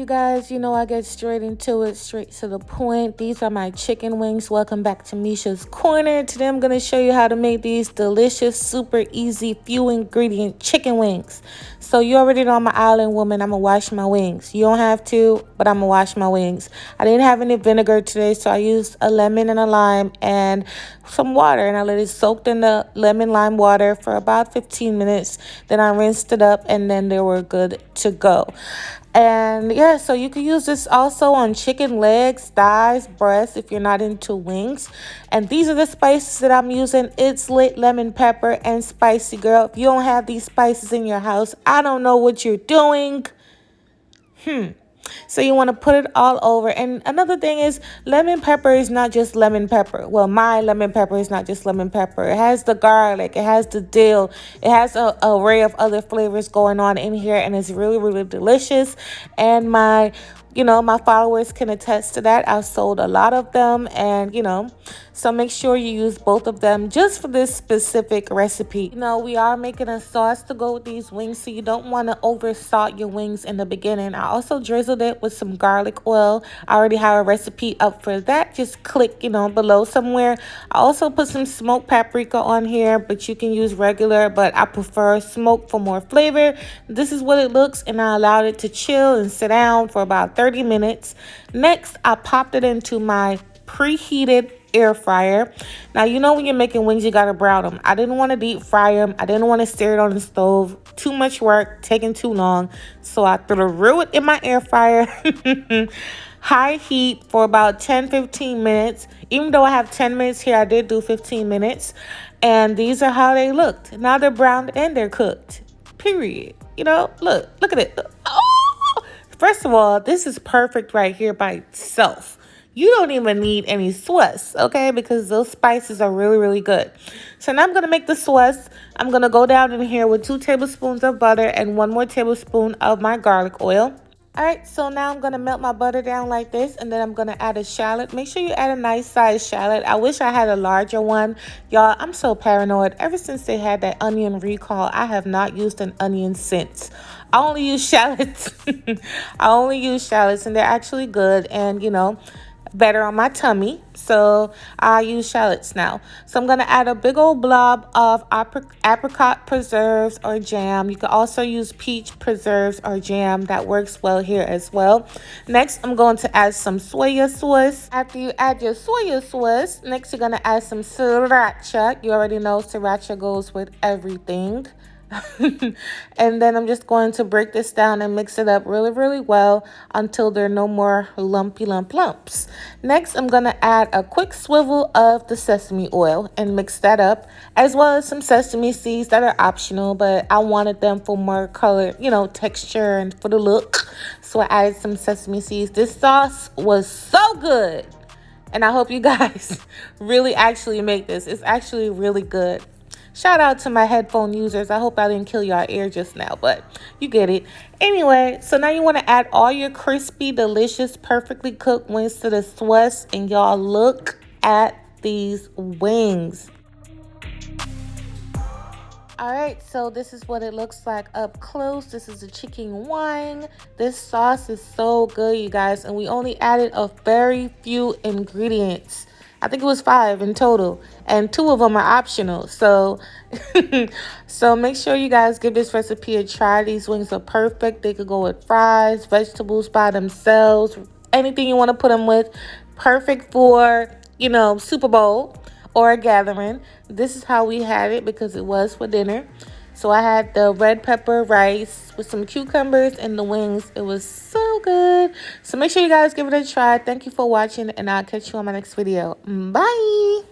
you guys, you know I get straight into it, straight to the point. These are my chicken wings. Welcome back to Misha's Corner. Today I'm going to show you how to make these delicious, super easy, few ingredient chicken wings. So you already know I'm an island woman. I'm going to wash my wings. You don't have to, but I'm going to wash my wings. I didn't have any vinegar today, so I used a lemon and a lime and some water. And I let it soak in the lemon lime water for about 15 minutes. Then I rinsed it up and then they were good to go. And yeah, so you can use this also on chicken legs, thighs, breasts if you're not into wings. And these are the spices that I'm using. It's lit, lemon pepper, and spicy girl. If you don't have these spices in your house, I don't know what you're doing. So you want to put it all over. And another thing is, lemon pepper is not just lemon pepper. Well, my lemon pepper is not just lemon pepper. It has the garlic. It has the dill. It has an array of other flavors going on in here. And it's really, really delicious. And my followers can attest to that. I've sold a lot of them. And, so make sure you use both of them just for this specific recipe. We are making a sauce to go with these wings, so you don't want to over salt your wings in the beginning. I also drizzled it with some garlic oil. I already have a recipe up for that. Just click, below somewhere. I also put some smoked paprika on here, but you can use regular, but I prefer smoked for more flavor. This is what it looks, and I allowed it to chill and sit down for about 30 minutes. Next, I popped it into my preheated air fryer. Now, when you're making wings, you gotta brown them. I didn't want to deep fry them. I didn't want to stir it on the stove. Too much work, taking too long. So I threw it in my air fryer. High heat for about 10-15 minutes. Even though I have 10 minutes here, I did do 15 minutes. And these are how they looked. Now they're browned and they're cooked. Period. Look at it. Oh! First of all, this is perfect right here by itself. You don't even need any sauce, okay? Because those spices are really, really good. So now I'm going to make the sauce. I'm going to go down in here with 2 tablespoons of butter and 1 more tablespoon of my garlic oil. All right, so now I'm going to melt my butter down like this, and then I'm going to add a shallot. Make sure you add a nice sized shallot. I wish I had a larger one. Y'all, I'm so paranoid. Ever since they had that onion recall, I have not used an onion since. I only use shallots. I only use shallots, and they're actually good, and, better on my tummy. So I use shallots now. So I'm going to add a big old blob of apricot preserves or jam. You can also use peach preserves or jam. That works well here as well. Next, I'm going to add some soya sauce. After you add your soya sauce, next you're going to add some sriracha. You already know sriracha goes with everything. And then I'm just going to break this down and mix it up really, really well until there are no more lumps. Next, I'm going to add a quick swivel of the sesame oil and mix that up, as well as some sesame seeds that are optional, but I wanted them for more color, texture and for the look. So I added some sesame seeds. This sauce was so good. And I hope you guys really actually make this. It's actually really good. Shout out to my headphone users. I hope I didn't kill your ear just now, but you get it. Anyway, so now you want to add all your crispy, delicious, perfectly cooked wings to the sauce. And y'all, look at these wings. All right, so this is what it looks like up close. This is a chicken wing. This sauce is so good, you guys. And we only added a very few ingredients. I think it was 5 in total, and 2 of them are optional. So, so make sure you guys give this recipe a try. These wings are perfect. They could go with fries, vegetables by themselves, anything you want to put them with. Perfect for, Super Bowl or a gathering. This is how we had it because it was for dinner. So I had the red pepper rice with some cucumbers and the wings. It was so good. So make sure you guys give it a try. Thank you for watching, and I'll catch you on my next video. Bye.